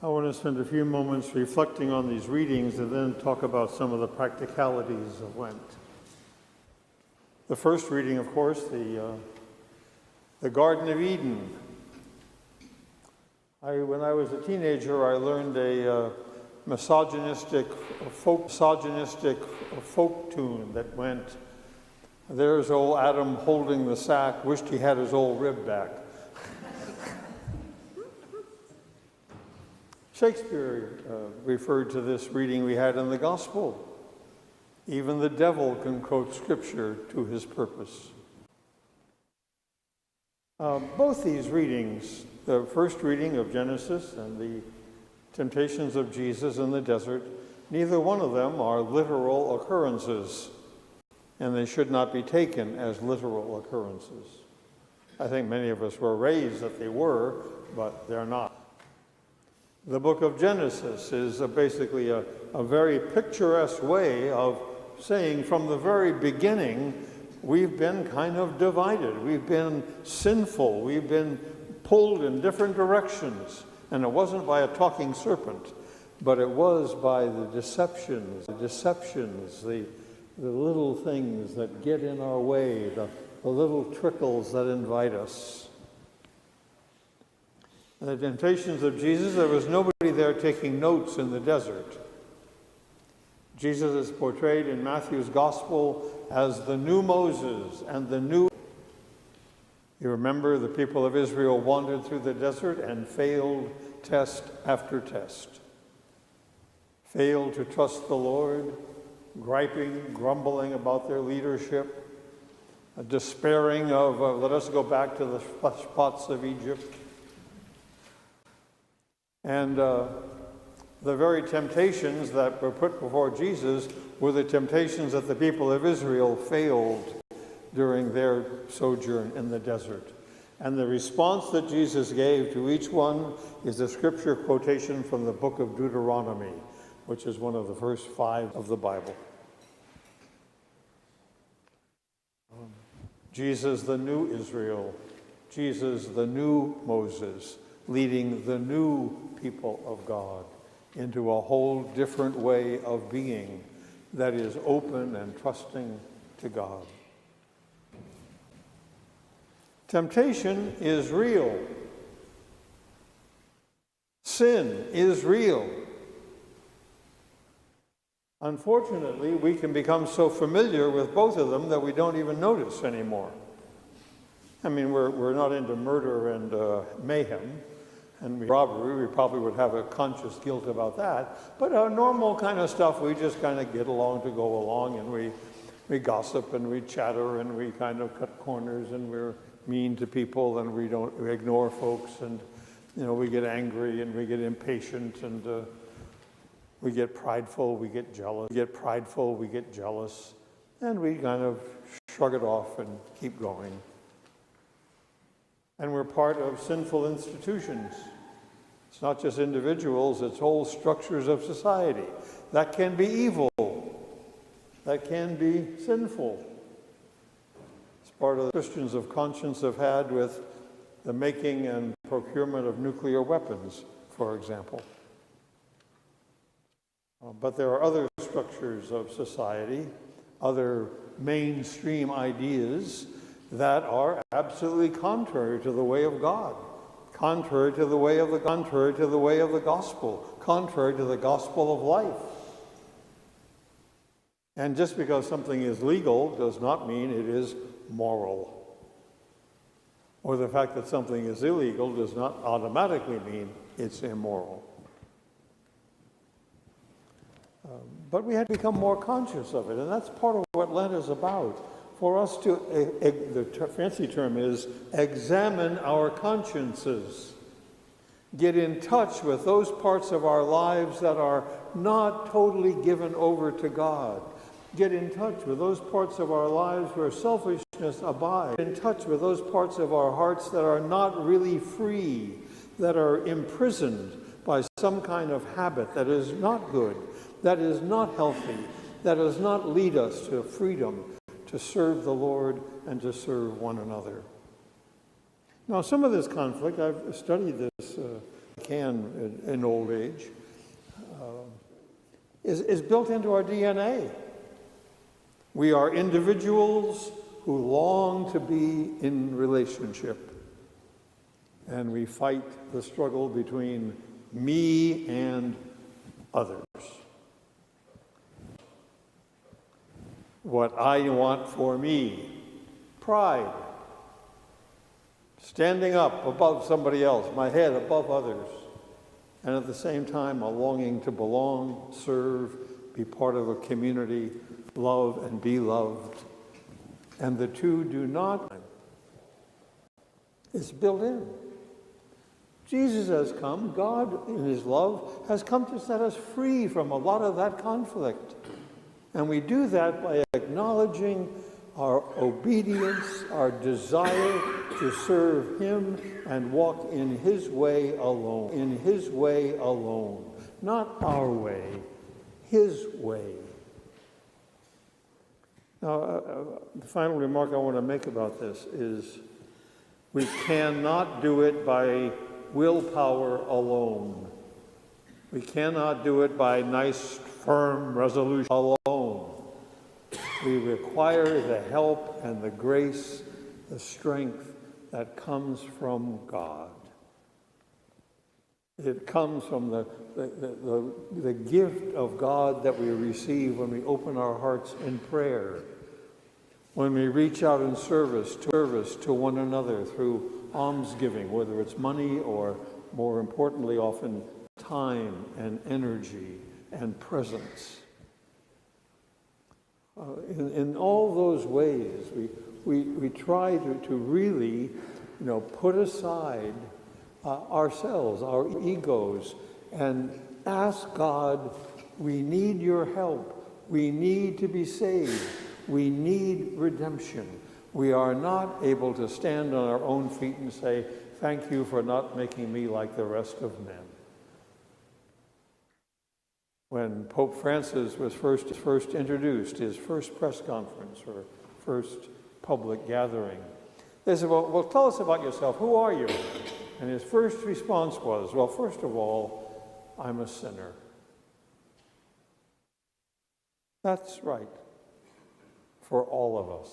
I want to spend a few moments reflecting on these readings and then talk about some of the practicalities of Lent. The first reading, of course, the Garden of Eden. When I was a teenager, I learned a misogynistic folk tune that went, "There's old Adam holding the sack, wished he had his old rib back." Shakespeare referred to this reading we had in the Gospel. Even the devil can quote Scripture to his purpose. Both these readings, the first reading of Genesis and the temptations of Jesus in the desert, neither one of them are literal occurrences, and they should not be taken as literal occurrences. I think many of us were raised that they were, but they're not. The book of Genesis is basically a very picturesque way of saying from the very beginning, we've been kind of divided. We've been sinful. We've been pulled in different directions. And it wasn't by a talking serpent, but it was by the deceptions, the little things that get in our way, the little trickles that invite us. And the temptations of Jesus, there was nobody there taking notes in the desert. Jesus is portrayed in Matthew's Gospel as the new Moses and the new. You remember the people of Israel wandered through the desert and failed test after test. Failed to trust the Lord, griping, grumbling about their leadership, despairing of, let us go back to the flesh pots of Egypt. And the very temptations that were put before Jesus were the temptations that the people of Israel failed during their sojourn in the desert. And the response that Jesus gave to each one is a scripture quotation from the book of Deuteronomy, which is one of the first 5 of the Bible. Jesus, the new Israel, Jesus, the new Moses, leading the new people of God into a whole different way of being that is open and trusting to God. Temptation is real. Sin is real. Unfortunately, we can become so familiar with both of them that we don't even notice anymore. I mean, we're not into murder and mayhem and robbery. We probably would have a conscious guilt about that. But normal kind of stuff, we just kind of get along to go along, and we gossip and we chatter and we kind of cut corners and we're mean to people and we ignore folks, and we get angry and we get impatient and we get prideful, we get jealous. And we kind of shrug it off and keep going. And we're part of sinful institutions. It's not just individuals, it's whole structures of society. That can be evil. That can be sinful. It's part of the Christians of conscience have had with the making and procurement of nuclear weapons, for example. But there are other structures of society, other mainstream ideas that are absolutely contrary to the way of God, contrary to the way of the gospel, contrary to the gospel of life. And just because something is legal does not mean it is moral. Or the fact that something is illegal does not automatically mean it's immoral. But we had to become more conscious of it, and that's part of what Lent is about. For us to, the fancy term is, examine our consciences. Get in touch with those parts of our lives that are not totally given over to God. Get in touch with those parts of our lives where selfishness abides. Get in touch with those parts of our hearts that are not really free, that are imprisoned by some kind of habit that is not good, that is not healthy, that does not lead us to freedom to serve the Lord and to serve one another. Now, some of this conflict, I've studied this can in old age, is built into our DNA. We are individuals who long to be in relationship, and we fight the struggle between me and others. What I want for me, pride, standing up above somebody else, my head above others, and at the same time a longing to belong, serve, be part of a community, love and be loved. And the two do not. It's built in. Jesus has come, God in his love has come to set us free from a lot of that conflict. And we do that by acknowledging our obedience, our desire to serve him and walk in his way alone, not our way, his way. Now, the final remark I want to make about this is we cannot do it by willpower alone. We cannot do it by nice, firm resolution alone. We require the help and the grace, the strength that comes from God. It comes from the gift of God that we receive when we open our hearts in prayer, when we reach out in service to one another through almsgiving, whether it's money or, more importantly, often time and energy and presence. In all those ways, we try to really, put aside ourselves, our egos, and ask God, we need your help. We need to be saved. We need redemption. We are not able to stand on our own feet and say, thank you for not making me like the rest of men. When Pope Francis was first introduced, his first press conference or first public gathering, they said, well, tell us about yourself. Who are you? And his first response was, well, first of all, I'm a sinner. That's right, for all of us.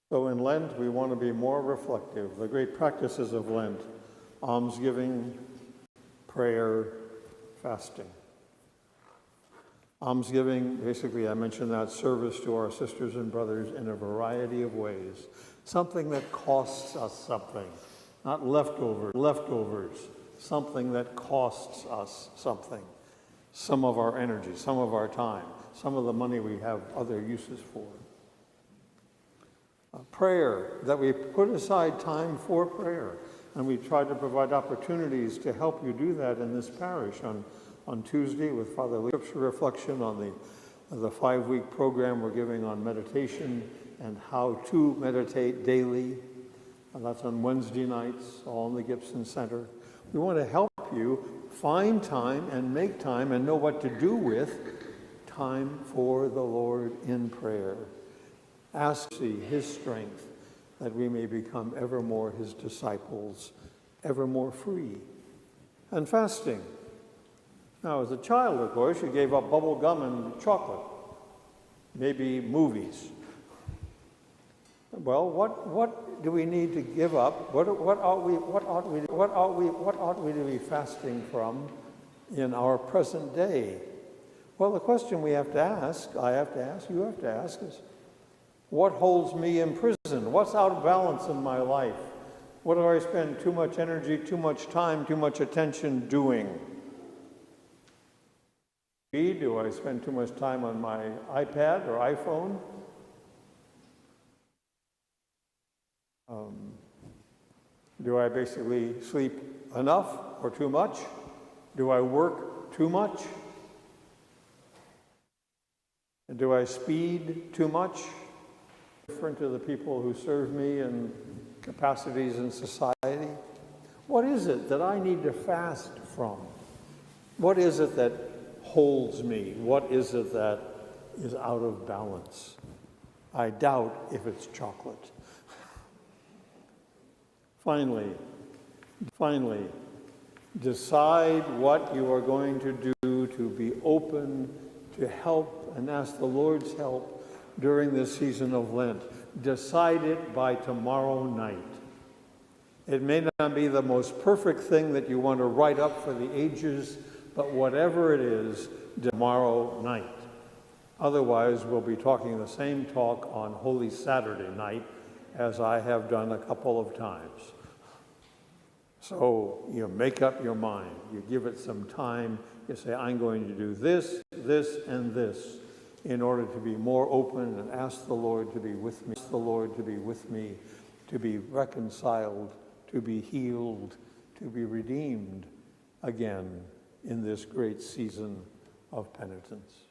So in Lent, we want to be more reflective. The great practices of Lent: almsgiving, prayer, fasting. Almsgiving, basically, I mentioned that, service to our sisters and brothers in a variety of ways. Something that costs us something, not leftovers, something that costs us something. Some of our energy, some of our time, some of the money we have other uses for. Prayer, that we put aside time for prayer. And we try to provide opportunities to help you do that in this parish. On Tuesday with Father Lee, scripture reflection on the 5-week program we're giving on meditation and how to meditate daily. And that's on Wednesday nights, all in the Gibson Center. We want to help you find time and make time and know what to do with time for the Lord in prayer. Ask his strength that we may become ever more his disciples, ever more free. And fasting. Now, as a child, of course, you gave up bubble gum and chocolate, maybe movies. Well, what do we need to give up? What ought we to be fasting from in our present day? Well, the question we have to ask, I have to ask, you have to ask, is what holds me in prison? What's out of balance in my life? What do I spend too much energy, too much time, too much attention doing? Do I spend too much time on my iPad or iPhone? Do I basically sleep enough or too much? Do I work too much? Do I speed too much? Different to the people who serve me in capacities in society? What is it that I need to fast from? What is it that holds me? What is it that is out of balance? I doubt if it's chocolate. Finally, Finally, decide what you are going to do to be open to help and ask the Lord's help during this season of Lent. Decide it by tomorrow night. It may not be the most perfect thing that you want to write up for the ages, but whatever it is, tomorrow night. Otherwise, we'll be talking the same talk on Holy Saturday night, as I have done a couple of times. So you make up your mind. You give it some time. You say, I'm going to do this, this, and this in order to be more open and ask the Lord to be with me, ask the Lord to be with me, to be reconciled, to be healed, to be redeemed again in this great season of penitence.